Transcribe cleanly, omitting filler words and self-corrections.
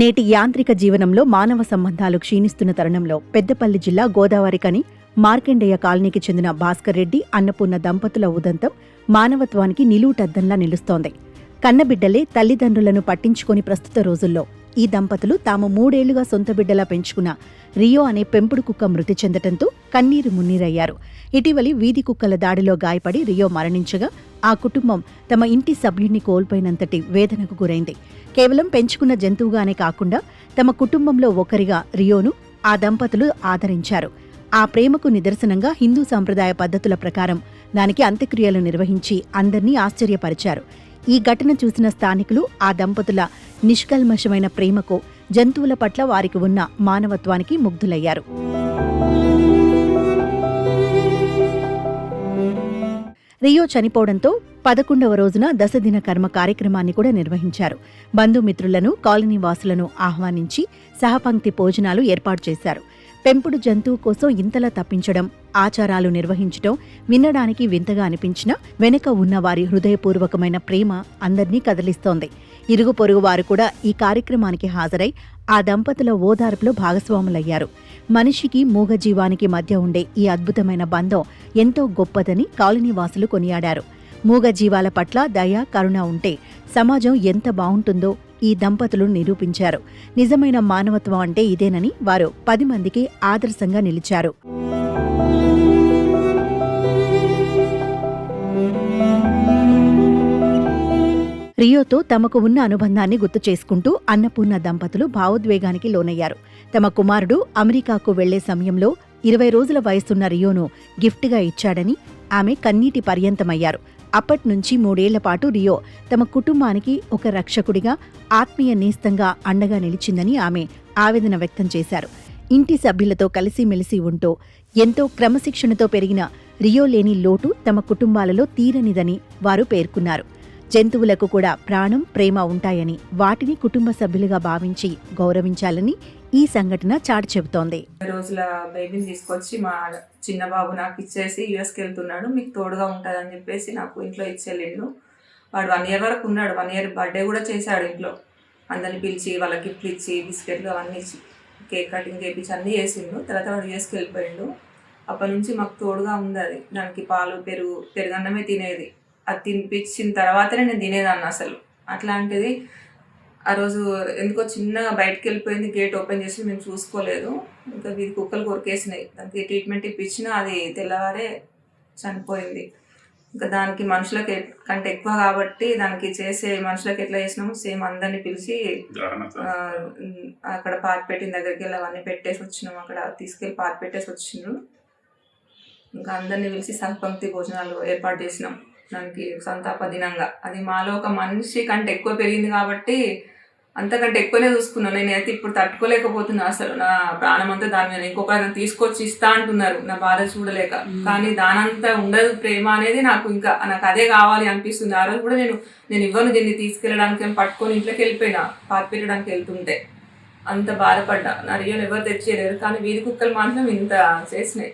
నేటి యాంత్రిక జీవనంలో మానవ సంబంధాలు క్షీణిస్తున్న తరుణంలో పెద్దపల్లి జిల్లా గోదావరికని మార్కండేయ కాలనీకి చెందిన భాస్కర్ రెడ్డి అన్నపూర్ణ దంపతుల ఉదంతం మానవత్వానికి నిలువుటద్దంలా నిలుస్తోంది. కన్నబిడ్డలే తల్లిదండ్రులను పట్టించుకొని ప్రస్తుత రోజుల్లో ఈ దంపతులు తాము 3 ఏళ్లుగా సొంత బిడ్డలా పెంచుకున్న రియో అనే పెంపుడు కుక్క మృతి చెందటంతో కన్నీరు మున్నీరయ్యారు. ఇటీవలి వీధి కుక్కల దాడిలో గాయపడి రియో మరణించగా ఆ కుటుంబం తమ ఇంటి సభ్యుడిని కోల్పోయినంతటి వేదనకు గురైంది. కేవలం పెంచుకున్న జంతువుగానే కాకుండా తమ కుటుంబంలో ఒకరిగా రియోను ఆ దంపతులు ఆదరించారు. ఆ ప్రేమకు నిదర్శనంగా హిందూ సాంప్రదాయ పద్ధతుల ప్రకారం దానికి అంత్యక్రియలు నిర్వహించి అందర్నీ ఆశ్చర్యపరిచారు. ఈ ఘటన చూసిన స్థానికులు ఆ దంపతుల నిష్కల్మషమైన ప్రేమకు, జంతువుల పట్ల వారికి ఉన్న మానవత్వానికి ముగ్ధులయ్యారు. రియో చనిపోవడంతో 11వ రోజున దశదిన కర్మ కార్యక్రమాన్ని కూడా నిర్వహించారు. బంధుమిత్రులను, కాలనీ వాసులను ఆహ్వానించి సహపంక్తి భోజనాలు ఏర్పాటు చేశారు. పెంపుడు జంతువు కోసం ఇంతలా తప్పించడం, ఆచారాలు నిర్వహించడం వినడానికి వింతగా అనిపించినా వెనుక ఉన్న వారి హృదయపూర్వకమైన ప్రేమ అందర్నీ కదిలిస్తోంది. ఇరుగు పొరుగు వారు కూడా ఈ కార్యక్రమానికి హాజరై ఆ దంపతుల ఓదార్పులో భాగస్వాములయ్యారు. మనిషికి మూగజీవానికి మధ్య ఉండే ఈ అద్భుతమైన బంధం ఎంతో గొప్పదని కాలనీ వాసులు కొనియాడారు. మూగజీవాల పట్ల దయ, కరుణ ఉంటే సమాజం ఎంత బావుంటుందో ఈ దంపతులు నిరూపించారు. నిజమైన మానవత్వం అంటే ఇదేనని వారు 10 మందికి ఆదర్శంగా నిలిచారు. రియోతో తమకు ఉన్న అనుబంధాన్ని గుర్తు చేసుకుంటూ అన్నపూర్ణ దంపతులు భావోద్వేగానికి లోనయ్యారు. తమ కుమారుడు అమెరికాకు వెళ్లే సమయంలో 20 రోజుల వయసున్న రియోను గిఫ్ట్గా ఇచ్చాడని ఆమె కన్నీటి పర్యంతమయ్యారు. అప్పట్నుంచి 3 ఏళ్ల పాటు రియో తమ కుటుంబానికి ఒక రక్షకుడిగా, ఆత్మీయ నేస్తంగా అండగా నిలిచిందని ఆమె ఆవేదన వ్యక్తం చేశారు. ఇంటి సభ్యులతో కలిసిమెలిసి ఉంటూ ఎంతో క్రమశిక్షణతో పెరిగిన రియో లేని లోటు తమ కుటుంబాలలో తీరనిదని వారు పేర్కొన్నారు. జంతువులకు కూడా ప్రాణం, ప్రేమ ఉంటాయని, వాటిని కుటుంబ సభ్యులుగా భావించి గౌరవించాలని ఈ సంఘటన చాటి చెబుతోంది. రోజుల బేబీని తీసుకొచ్చి మా చిన్న బాబు నాకు ఇచ్చేసి యూఎస్కి వెళ్తున్నాడు, మీకు తోడుగా ఉంటుందని చెప్పేసి నాకు ఇంట్లో ఇచ్చేళ్ళిండు. వాడు 1 ఇయర్ వరకు ఉన్నాడు. 1 ఇయర్ బర్త్డే కూడా చేశాడు ఇంట్లో. అందరిని పిలిచి వాళ్ళ గిఫ్ట్లు ఇచ్చి, బిస్కెట్లు అవన్నీ ఇచ్చి, కేక్ కటింగ్ చేయించి అన్నీ చేసిండు. తర్వాత వాడు యూఎస్కి వెళ్ళిపోయిండు. అప్పటి నుంచి మాకు తోడుగా ఉంది. అది దానికి పాలు, పెరుగన్నమే తినేది. అది తినిపించిన తర్వాతనే నేను తినేదాన్ని అసలు. అట్లాంటిది ఆ రోజు ఎందుకో చిన్నగా బయటకు వెళ్ళిపోయింది. గేట్ ఓపెన్ చేసి మేము చూసుకోలేదు. ఇంకా వీధి కుక్కలు కొరికేసినాయి. దానికి ట్రీట్మెంట్ ఇప్పించినా అది తెల్లవారే చనిపోయింది. ఇంకా దానికి మనుషులకి కంటే ఎక్కువ కాబట్టి దానికి చేసే మనుషులకి ఎట్లా చేసినాము సేమ్ అందరినీ పిలిచి అక్కడ పాతి పెట్టిన దగ్గరికి వెళ్ళి అవన్నీ పెట్టేసి వచ్చినాము. అక్కడ తీసుకెళ్ళి పాతి పెట్టేసి వచ్చిండ్రు. ఇంకా అందరినీ పిలిచి సహపంక్తి భోజనాలు ఏర్పాటు చేసినాం దానికి సంతాప దినంగా. అది మాలో ఒక మనిషి కంటే ఎక్కువ పెరిగింది కాబట్టి అంతకంటే ఎక్కువనే చూసుకున్నాను. నేనైతే ఇప్పుడు తట్టుకోలేకపోతున్నా అసలు. నా ప్రాణం అంతా దాని మీద. ఇంకొక తీసుకొచ్చి ఇస్తా అంటున్నారు నా బాధ చూడలేక. కానీ దానంతా ఉండదు ప్రేమ అనేది. నాకు అదే కావాలి అనిపిస్తుంది. ఆ రోజు కూడా నేను ఇవ్వను దీన్ని తీసుకెళ్ళడానికి పట్టుకొని ఇంట్లోకి వెళ్ళిపోయినా. పాతి పెట్టడానికి వెళ్తుంటే అంత బాధపడ్డా. నా రియల్ ఎవరు తెచ్చేయలేరు. కానీ వీధి కుక్కలు మాత్రం ఇంత చేసినాయి.